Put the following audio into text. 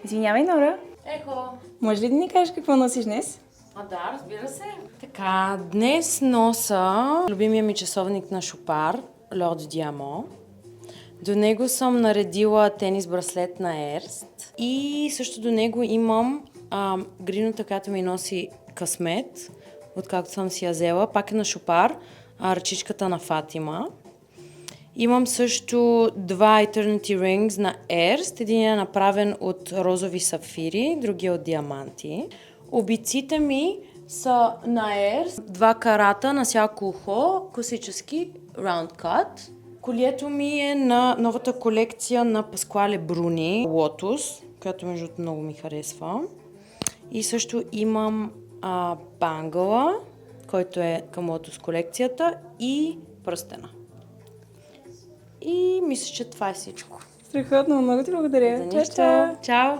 Извинявай, Нора. Ехо! Може ли да ни кажеш какво носиш днес? Да, разбира се. Така, днес носа любимия ми часовник на Шопар, L'Or du Diamant. До него съм наредила тенис браслет на Ерст. И също до него имам грината, която ми носи късмет, откакто съм си я взела. Пак е на Шопар, ръчичката на Фатима. Имам също два Eternity Rings на Ерст. Един е направен от розови сапфири, другия от диаманти. Обиците ми са на Ерст. 2 карата на всяко ухо, класически round cut. Колието ми е на новата колекция на Паскуале Бруни, Lotus, която между другото много ми харесва. И също имам бангъла, който е към Lotus колекцията, и пръстена. И мисля, че това е всичко. Страхотно, много ти благодаря. За нищо. Чао!